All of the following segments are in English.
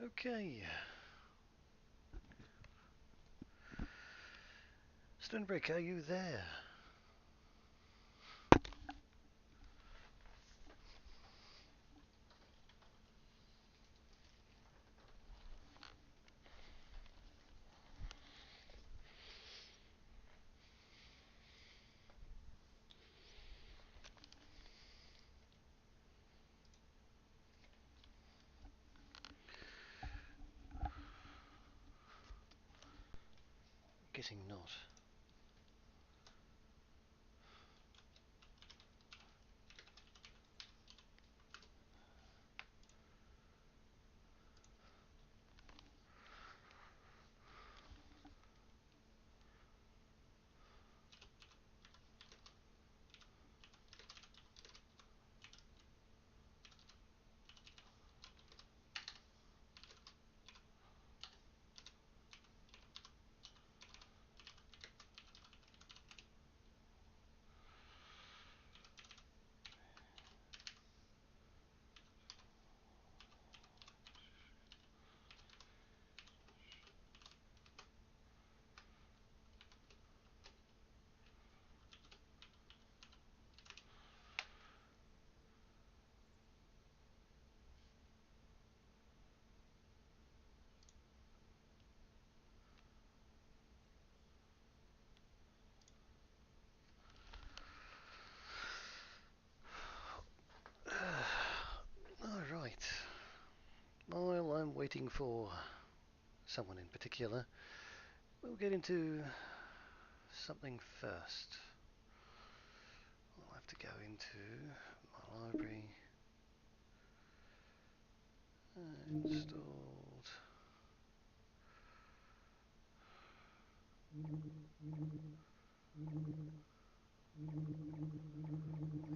Okay. Stonebrick, are you there? Guessing not. Alright. While I'm waiting for someone in particular, we'll get into something first. I'll have to go into my library. Installed.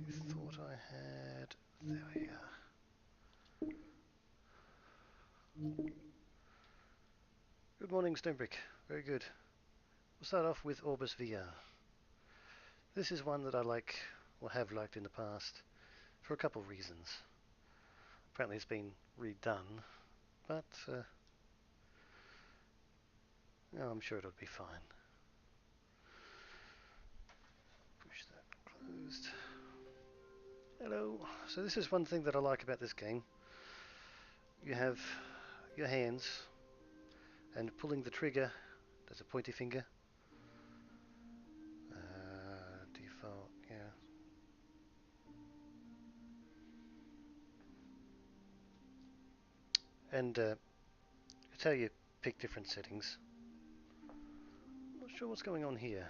I thought I had. There we are. Good morning, Stonebrick. Very good. We'll start off with OrbusVR. This is one that I like, or have liked in the past, for a couple of reasons. Apparently it's been redone, but I'm sure it'll be fine. Push that closed. Hello. So this is one thing that I like about this game. You have your hands, and pulling the trigger, there's a pointy finger. Default, yeah. And it's how you pick different settings. Not sure what's going on here.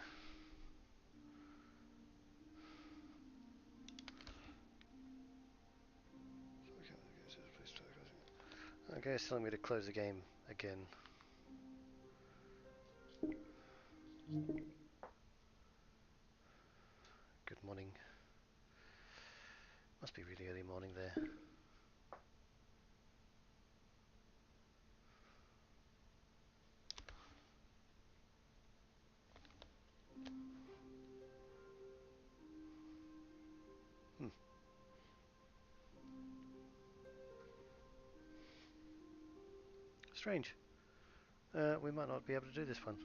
Okay, it's telling me to close the game again. Good morning. Must be really early morning there. Strange. We might not be able to do this one.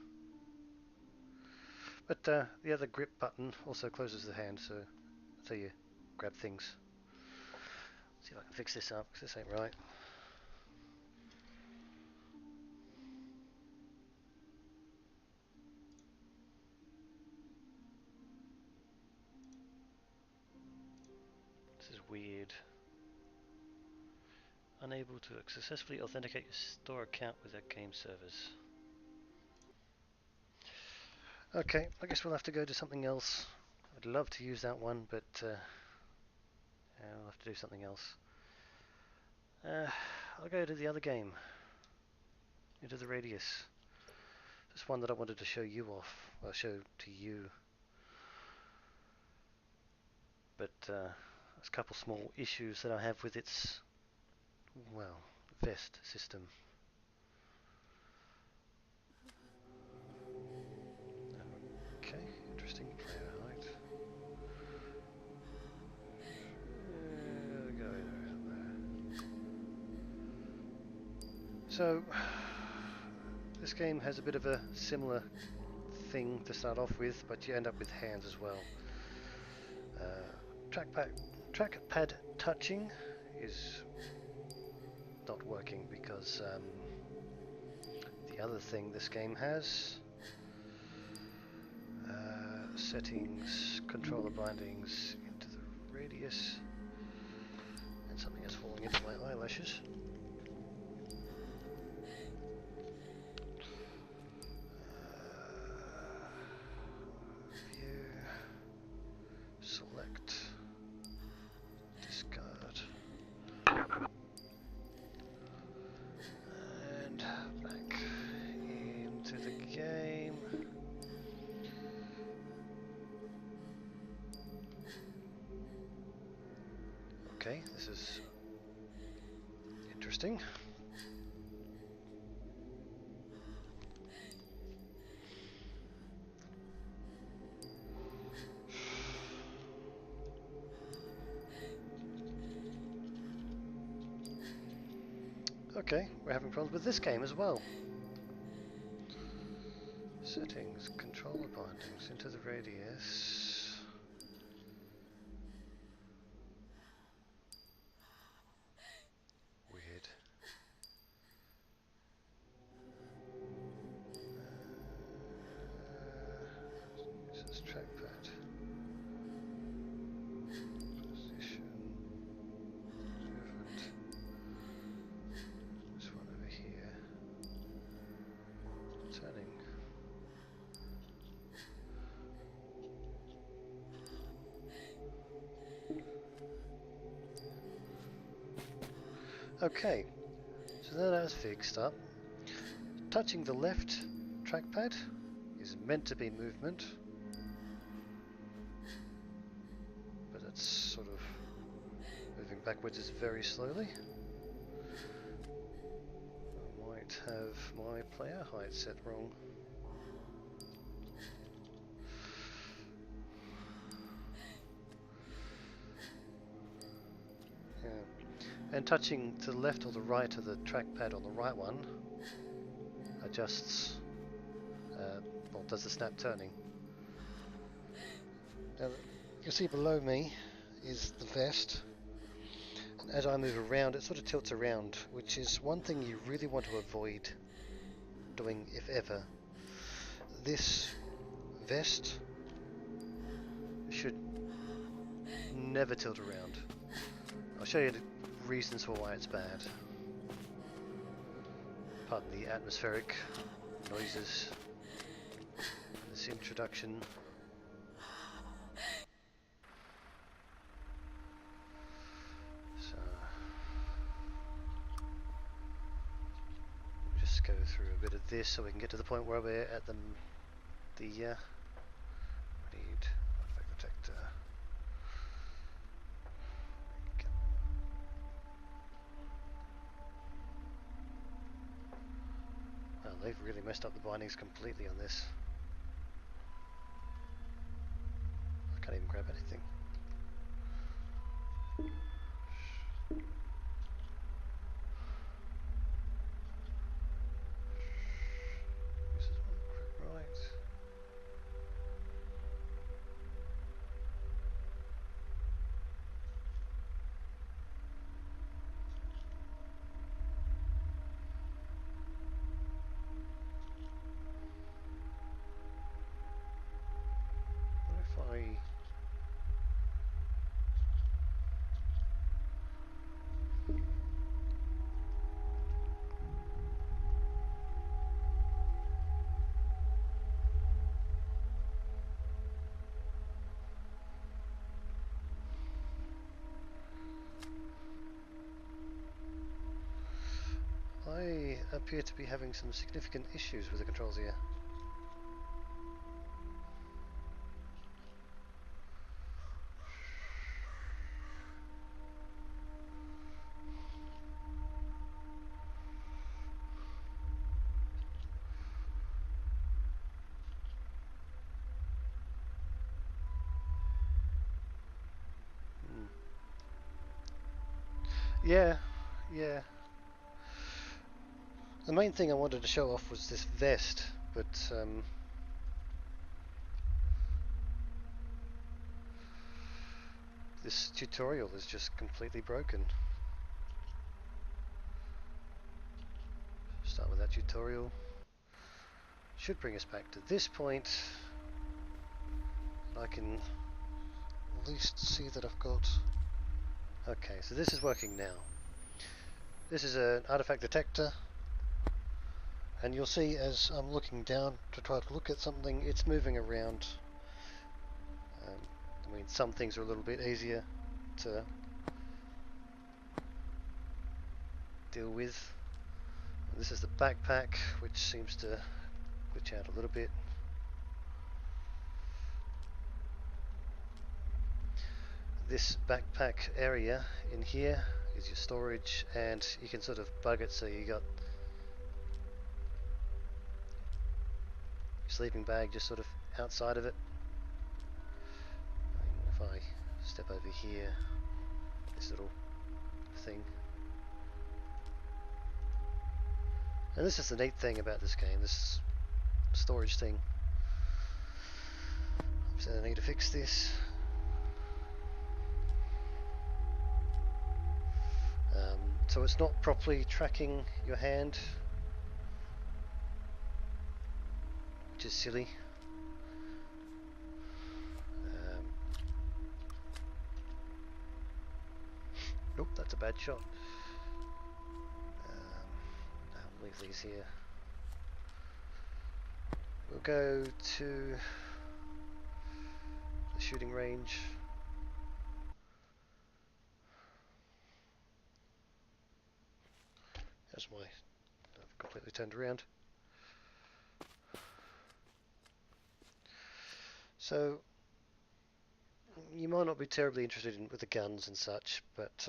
But the other grip button also closes the hand, so that's how you grab things. See if I can fix this up, because this ain't right. This is weird. Unable to successfully authenticate your store account with that game servers. Okay, I guess we'll have to go to something else. I'd love to use that one, but yeah, we'll have to do something else. I'll go to the other game. Into the Radius. This one that I wanted to show you off. Well, show to you. But there's a couple small issues that I have with its, well, vest system. Okay, interesting player height. So this game has a bit of a similar thing to start off with, but you end up with hands as well. Trackpad touching is not working because the other thing this game has, settings, controller bindings into the radius, and something is falling into my eyelashes. View, select, discard, and back into the game. Okay, this is interesting. Okay, we're having problems with this game as well. Settings, controller bindings into the radius. Weird. This is trackpad. Position. Movement. This one over here. Turning. Okay, so now that's fixed up. Touching the left trackpad is meant to be movement, but it's sort of moving backwards is very slowly. I might have my player height set wrong. Yeah. And touching to the left or the right of the trackpad on the right one adjusts, well, does the snap turning. Now, you'll see below me is the vest, and as I move around it sort of tilts around, which is one thing you really want to avoid doing if ever. This vest should never tilt around. I'll show you the reasons for why it's bad. Pardon the atmospheric noises in this introduction. So we'll just go through a bit of this so we can get to the point where we're at the need artifact protector. Well, they've really messed up the bindings completely on this. I can't even grab anything. This is one right. What if I appear to be having some significant issues with the controls here. Yeah, yeah. The main thing I wanted to show off was this vest, but this tutorial is just completely broken. Start with that tutorial. Should bring us back to this point. I can at least see that I've got... Okay, so this is working now. This is an artifact detector, and you'll see as I'm looking down to try to look at something, it's moving around. I mean, some things are a little bit easier to deal with. This is the backpack, which seems to glitch out a little bit. This backpack area in here is your storage, and you can sort of bug it so you got your sleeping bag just sort of outside of it. If I step over here, this little thing. And this is the neat thing about this game, this storage thing. So I need to fix this. So it's not properly tracking your hand, which is silly. Nope, that's a bad shot. I'll leave these here. We'll go to the shooting range. That's why I've completely turned around. So you might not be terribly interested with the guns and such, but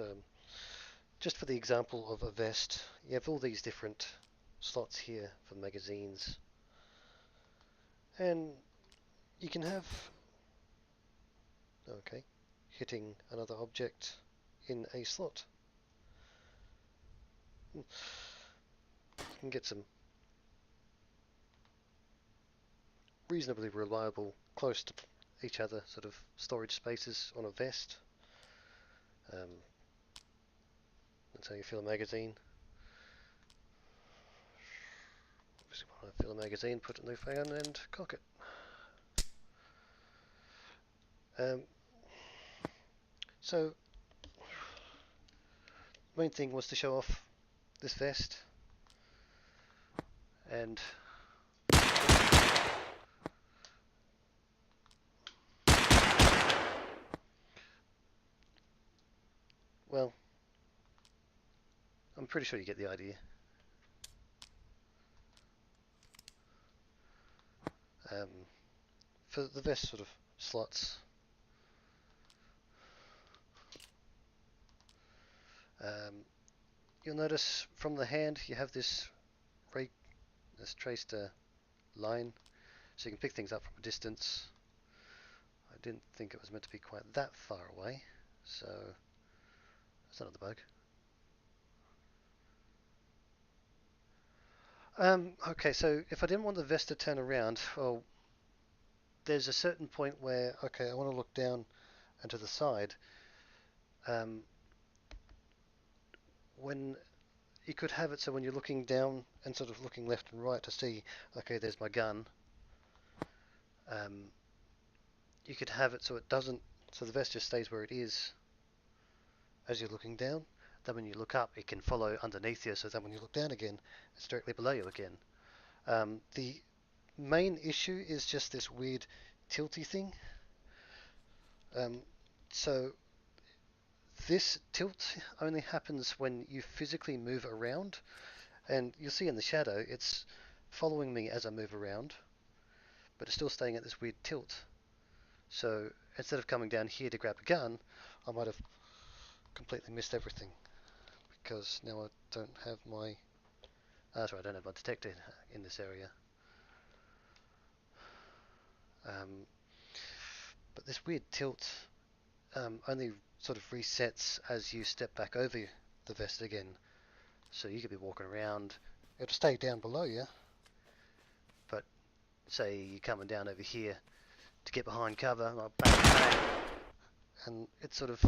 just for the example of a vest, you have all these different slots here for magazines, and you can have hitting another object in a slot. You can get some reasonably reliable, close to each other sort of storage spaces on a vest. That's how you fill a magazine. Obviously, when I fill a magazine, put it in the fan and cock it. So, main thing was to show off this vest, and well, I'm pretty sure you get the idea. For the vest sort of slots, you'll notice from the hand you have this traced line, so you can pick things up from a distance. I didn't think it was meant to be quite that far away, so that's another bug. Okay, so if I didn't want the vest to turn around, well, there's a certain point where, okay, I want to look down and to the side. When you could have it so when you're looking down and sort of looking left and right to see, okay, there's my gun. You could have it so it doesn't, so the vest just stays where it is as you're looking down. Then when you look up, it can follow underneath you, so that when you look down again, it's directly below you again. The main issue is just this weird tilty thing. So this tilt only happens when you physically move around, and you'll see in the shadow it's following me as I move around, but it's still staying at this weird tilt. So instead of coming down here to grab a gun, I might have completely missed everything, because now I don't have my sorry, I don't have my detector in this area. But this weird tilt only sort of resets as you step back over the vest again. So you could be walking around, it'll stay down below you. But say you're coming down over here to get behind cover, like bang, bang, and it's sort of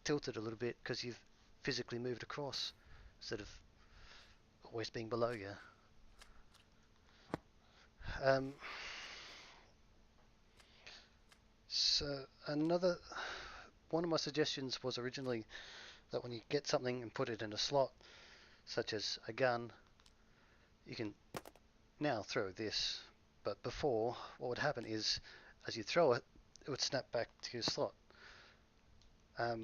tilted a little bit because you've physically moved across instead of always being below you. So another one of my suggestions was originally that when you get something and put it in a slot, such as a gun, you can now throw this. But before, what would happen is, as you throw it, it would snap back to your slot. I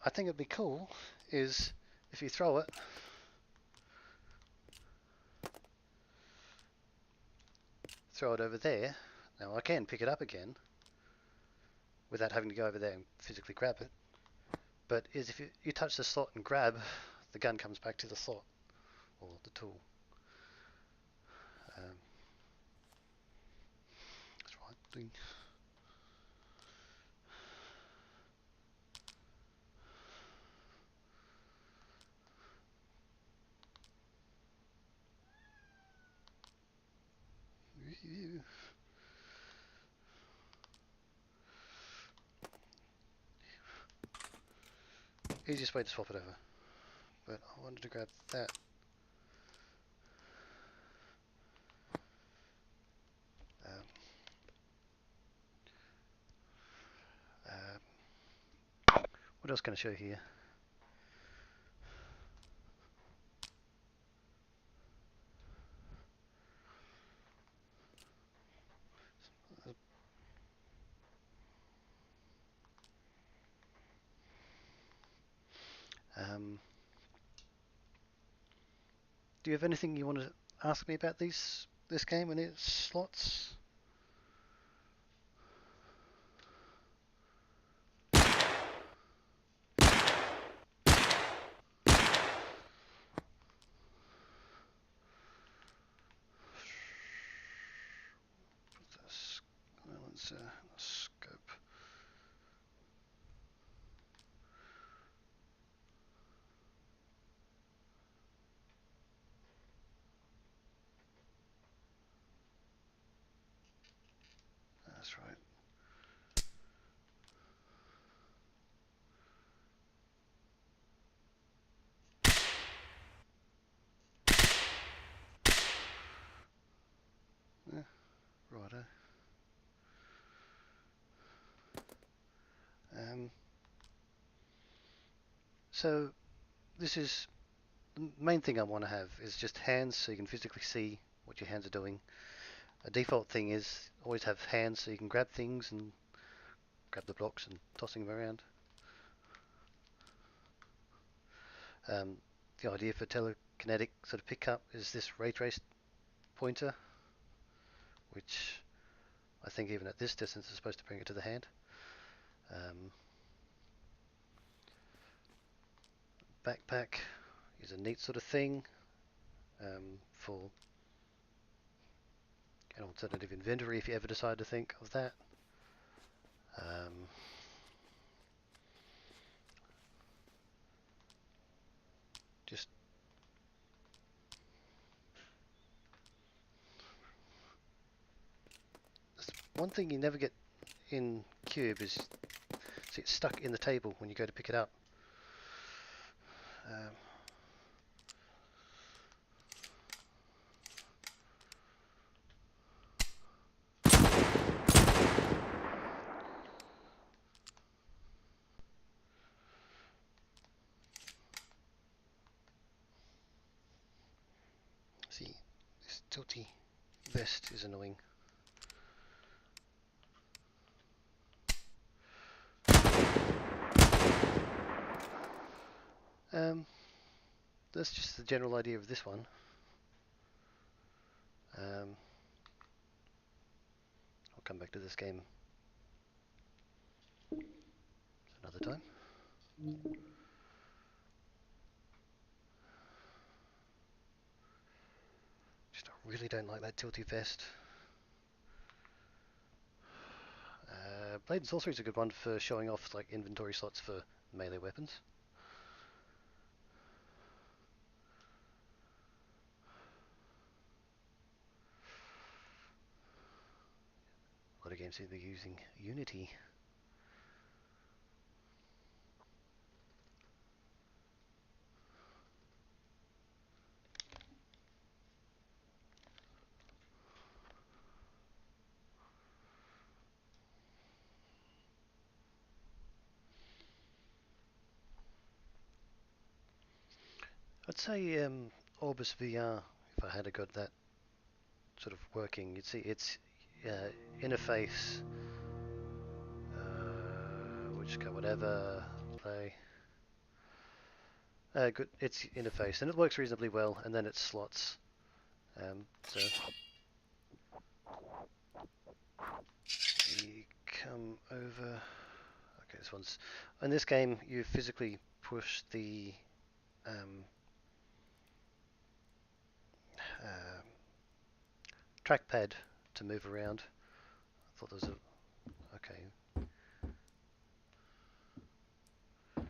think it'd be cool is if you throw it, over there. Now I can pick it up again without having to go over there and physically grab it. But is if you touch the slot and grab, the gun comes back to the slot or the tool. That's right. Doing. Easiest way to swap it over. But I wanted to grab that. What else can I show here? Do you have anything you want to ask me about this game and its slots? Scope. That's right. Yeah, righto. So this is the main thing I want to have is just hands so you can physically see what your hands are doing. A default thing is always have hands so you can grab things and grab the blocks and tossing them around. The idea for telekinetic sort of pickup is this ray trace pointer, which I think even at this distance is supposed to bring it to the hand. Backpack is a neat sort of thing for an alternative inventory if you ever decide to think of that. Just one thing you never get in Cube is see it's stuck in the table when you go to pick it up. See, this tilty vest is annoying. That's just the general idea of this one. I'll come back to this game another time. Just I really don't like that tilty vest. Blade and Sorcery is a good one for showing off like inventory slots for melee weapons. of games seem to be using Unity. I'd say OrbusVR, if I had got that sort of working, you'd see its interface, we'll just go whatever, play. Good, its interface, and it works reasonably well, and then it slots. So you come over. Okay, this one's in this game. You physically push the trackpad to move around. I thought there was a okay, a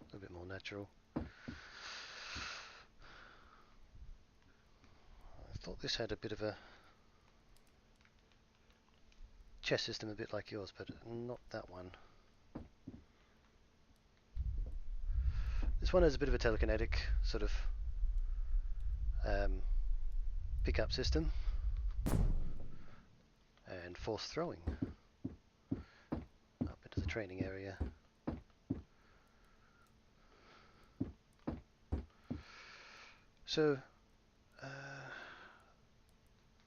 little bit more natural. I thought this had a bit of a chess system, a bit like yours, but not that one. This one has a bit of a telekinetic sort of pickup system and force throwing up into the training area. So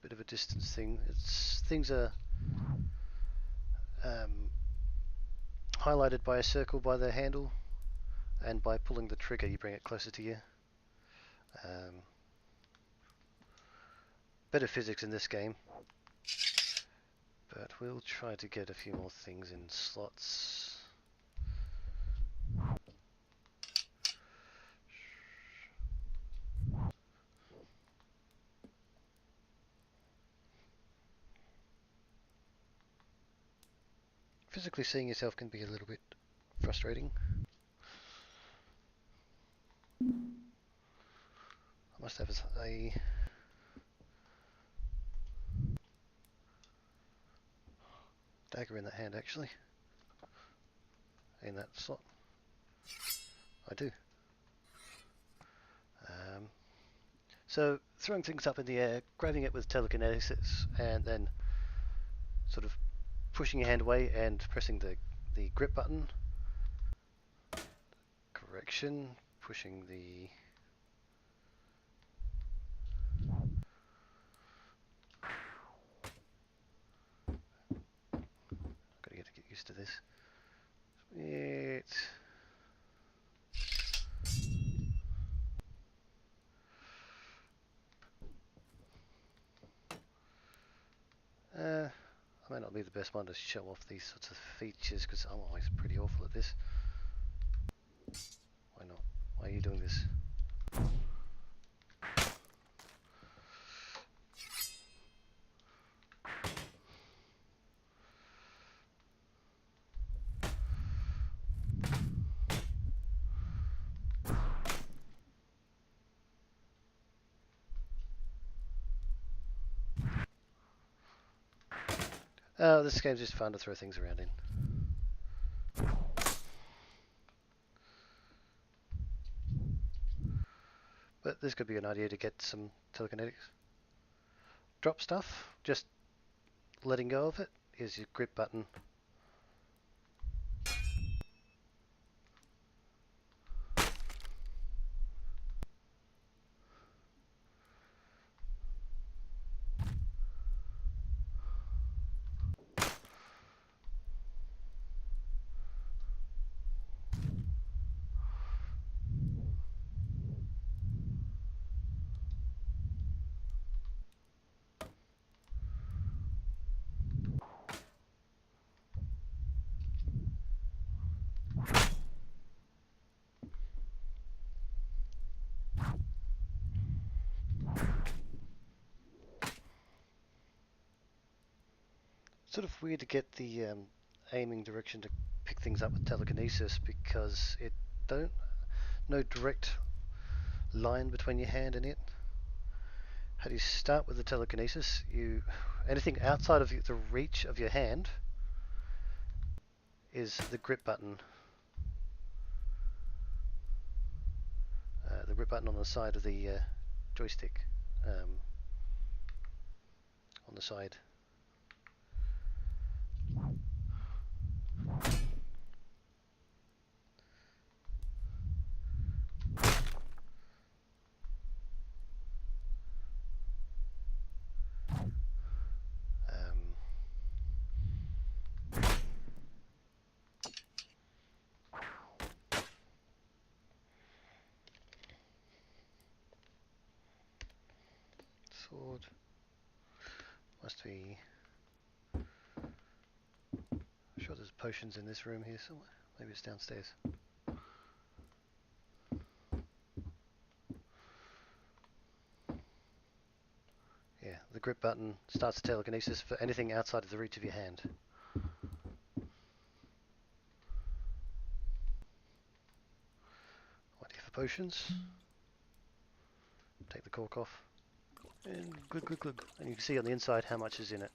bit of a distance thing. Things are highlighted by a circle by the handle, and by pulling the trigger you bring it closer to you. Better physics in this game, but we'll try to get a few more things in slots. Physically seeing yourself can be a little bit frustrating. I must have a dagger in that hand, actually. In that slot. I do. So throwing things up in the air, grabbing it with telekinesis, and then sort of pushing your hand away and pressing the grip button. Correction, pushing the gotta get used to this. I might not be the best one to show off these sorts of features because I'm always pretty awful at this. Why not? Why are you doing this? This game's just fun to throw things around in. But this could be an idea to get some telekinetics. Drop stuff, just letting go of it is your grip button. Sort of weird to get the aiming direction to pick things up with telekinesis because it no direct line between your hand and it. How do you start with the telekinesis? Anything outside of the reach of your hand is the grip button. The grip button on the side of the joystick. On the side. Sword. Must be... I'm sure there's potions in this room here somewhere. Maybe it's downstairs. Yeah, the grip button starts the telekinesis for anything outside of the reach of your hand. What here for potions? Take the cork off. And glug glug glug. And you can see on the inside how much is in it.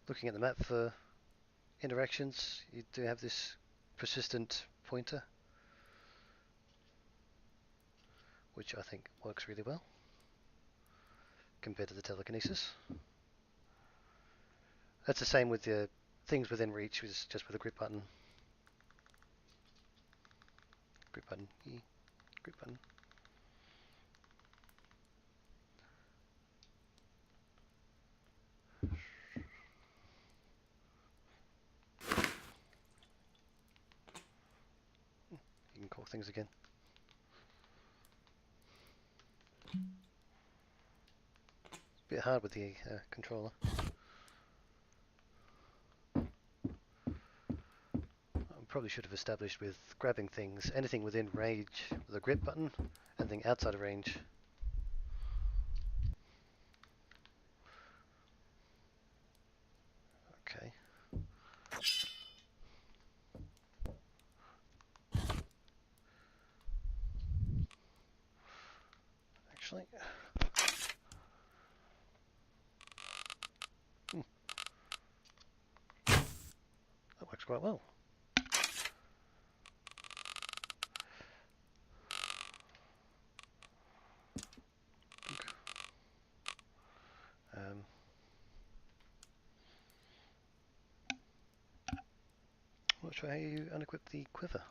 Looking at the map for interactions, you do have this persistent pointer, which I think works really well compared to the telekinesis. That's the same with the things within reach, which is just with a grip button. Grip button, grip button. You can call things again. It's a bit hard with the controller. Probably should have established with grabbing things, anything within range with a grip button, anything outside of range. Okay. Actually, that works quite well. I'm not sure how you unequip the quiver.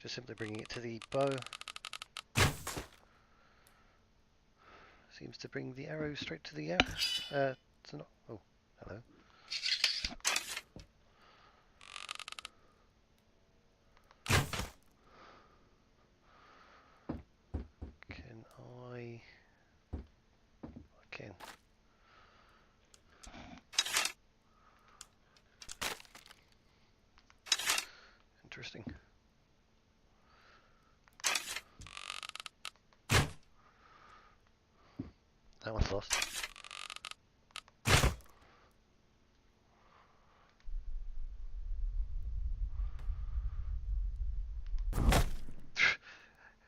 Just simply bringing it to the bow seems to bring the arrow straight to the arrow. It's not. Oh, hello. Can I can. Interesting. That one's lost.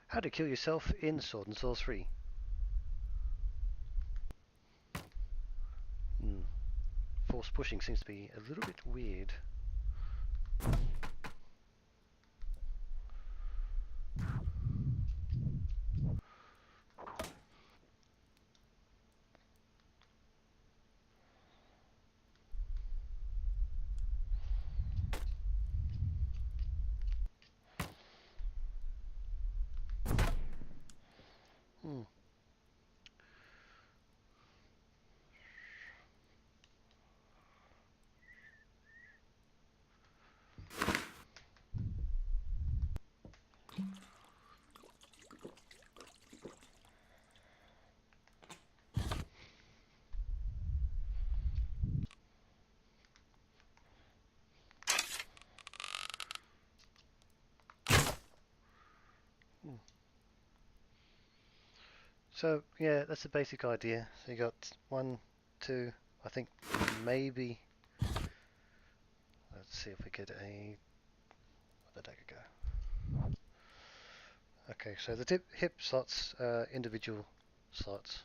How to kill yourself in Sword and Sorcery. Force pushing seems to be a little bit weird. So yeah, that's the basic idea. So you got 1, 2, I think maybe. Let's see if we get a. Where did that go? Okay, so the hip slots are individual slots.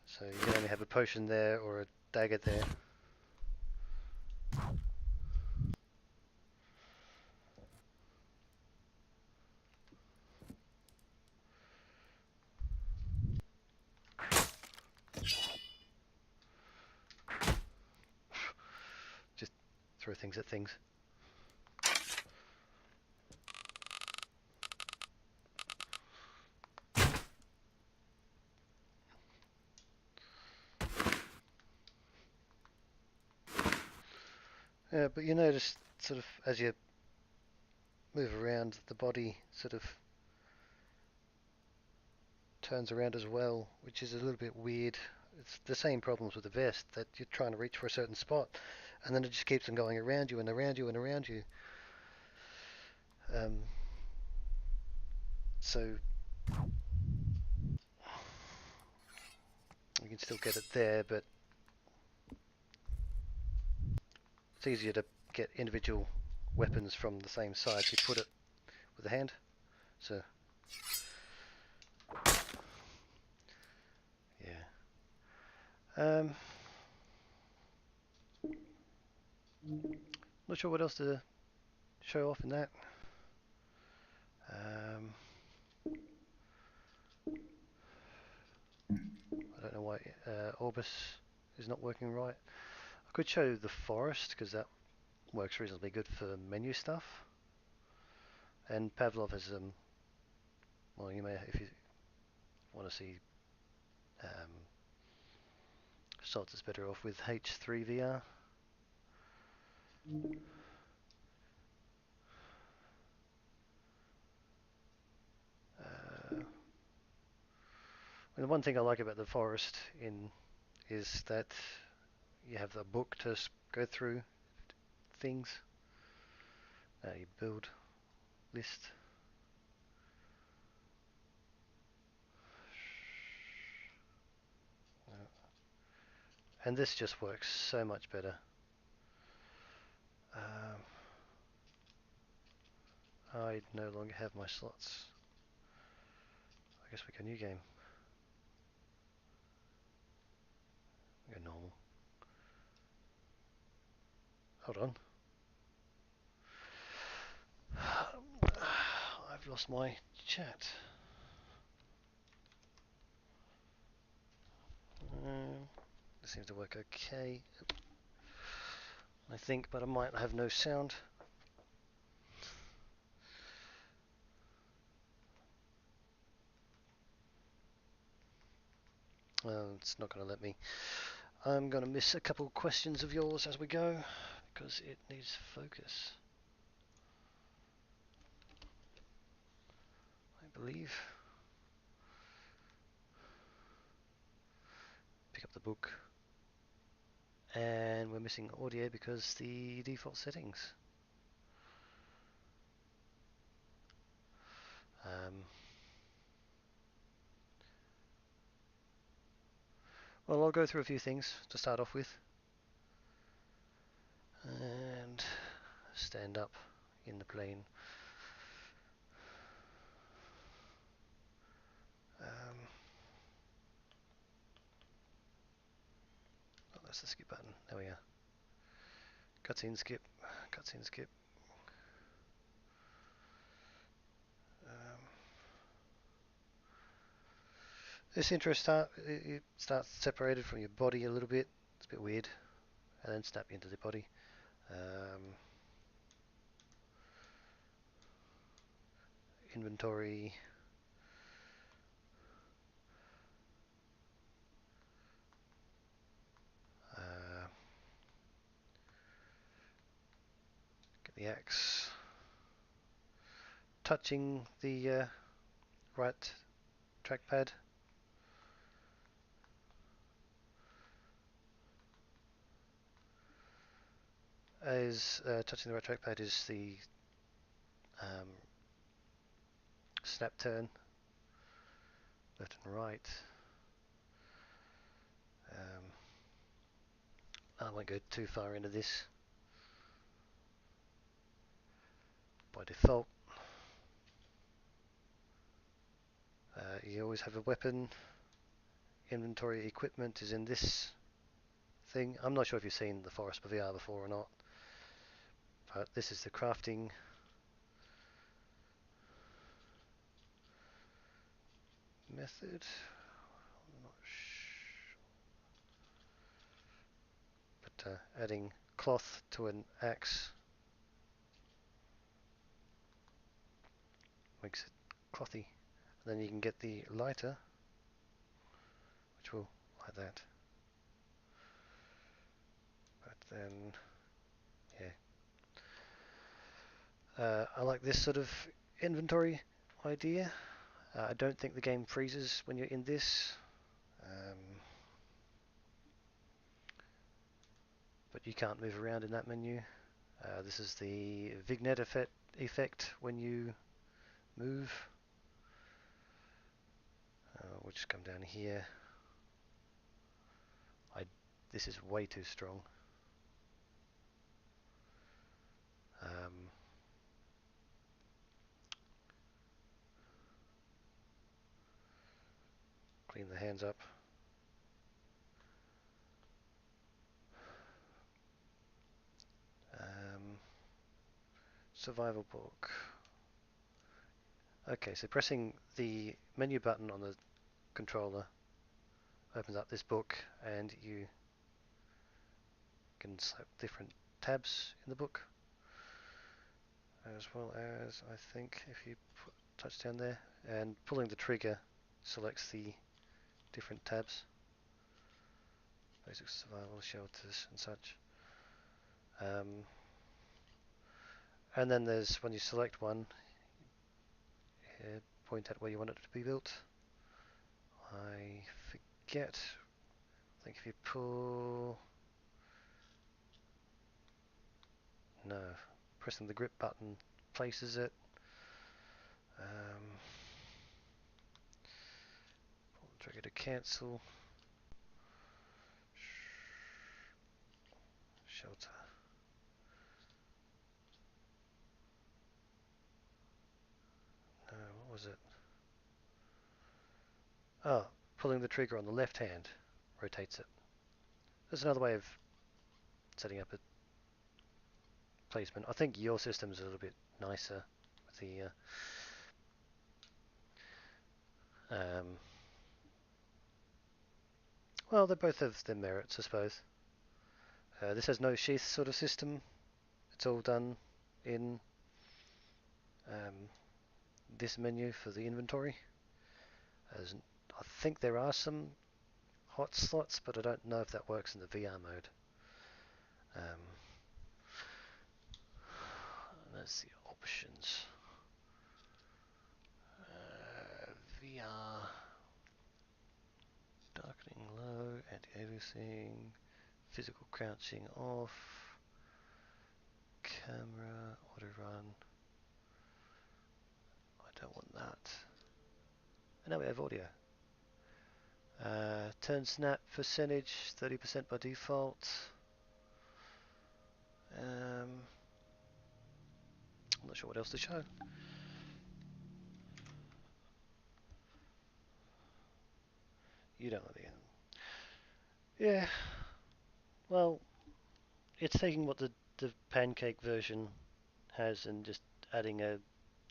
So you can only have a potion there or a dagger there. Just throw things at things. Yeah, but you notice sort of as you move around, the body sort of turns around as well, which is a little bit weird. It's the same problems with the vest, that you're trying to reach for a certain spot and then it just keeps on going around you and around you and around you. So you can still get it there, but it's easier to get individual weapons from the same side if you put it with the hand. So yeah. Not sure what else to show off in that. I don't know why Orbus is not working right. I could show the forest because that works reasonably good for menu stuff. And Pavlov has well, you may, if you want to see shots, it's better off with H3VR. And the one thing I like about the forest is that you have the book to go through things. You build list. And this just works so much better. I no longer have my slots. I guess we go new game. Go normal. Hold on. I've lost my chat. This seems to work okay, I think, but I might have no sound. It's not going to let me. I'm going to miss a couple of questions of yours as we go because it needs focus, I believe. Pick up the book. And we're missing audio because the default settings. Well, I'll go through a few things to start off with. And stand up in the plane. Oh, that's the skip button. There we are. Cutscene skip. Cutscene skip. This intro it starts separated from your body a little bit. It's a bit weird. And then snap into the body. Inventory. Get the axe. Touching the right trackpad. Touching the right trackpad is the snap turn. left and right. I won't go too far into this. By default, you always have a weapon. Inventory equipment is in this thing. I'm not sure if you've seen the OrbusVR before or not, but this is the crafting method. I'm not sure. But adding cloth to an axe makes it clothy. And then you can get the lighter, which will light that. But then, yeah. I like this sort of inventory idea. I don't think the game freezes when you're in this. But you can't move around in that menu. This is the vignette effect when you move. We'll just come down here. This is way too strong. Clean the hands up. Survival book. Okay, so pressing the menu button on the controller opens up this book, and you can select different tabs in the book, as well as, I think, if you touch down there, and pulling the trigger selects the different tabs. Basic survival, shelters, and such. And then there's, when you select one, point out where you want it to be built. I forget. I think if you pull... No. Pressing the grip button places it. Pull the trigger to cancel. Shelter. No, what was it? Oh, pulling the trigger on the left hand rotates it. There's another way of setting up a placement. I think your system's a little bit nicer with the well, they both have their merits, I suppose. This has no sheath sort of system. It's all done in this menu for the inventory. I think there are some hot slots, but I don't know if that works in the VR mode. That's the options. VR, darkening low, anti-aliasing, physical crouching off, camera, auto run. I don't want that. And now we have audio. Turn snap percentage, 30% by default. I'm not sure what else to show. You don't want the end. Yeah. Well, it's taking what the pancake version has and just adding a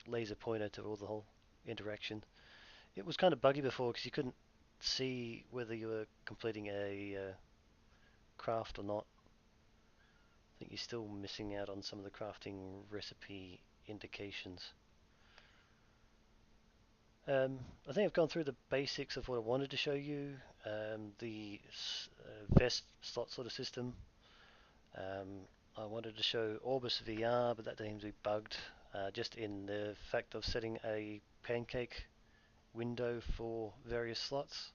laser pointer to all the whole interaction. It was kind of buggy before because you couldn't see whether you were completing a craft or not. I think you're still missing out on some of the crafting recipe indications. I think I've gone through the basics of what I wanted to show you. The vest slot sort of system. I wanted to show OrbusVR, but that seems to be bugged. Just in the fact of setting a pancake window for various slots.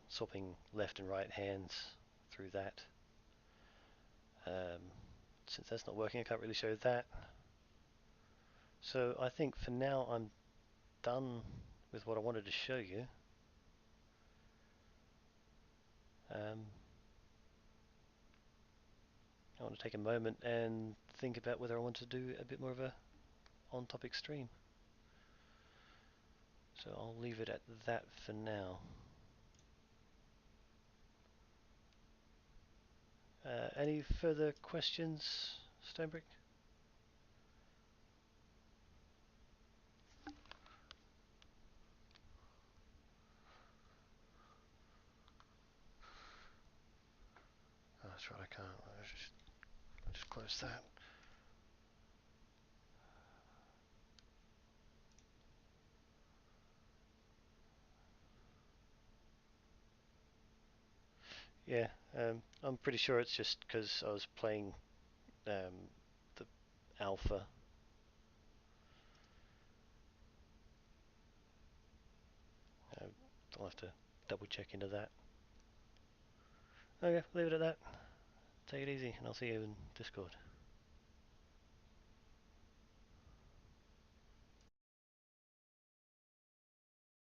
Swapping left and right hands through that. Since that's not working, I can't really show that. So I think for now I'm done with what I wanted to show you. I want to take a moment and think about whether I want to do a bit more of a on-topic stream. So I'll leave it at that for now. Any further questions, Stonebrick? Oh, that's right, I can't. I'll just close that. Yeah, I'm pretty sure it's just because I was playing the alpha. I'll have to double check into that. Okay, leave it at that. Take it easy, and I'll see you in Discord.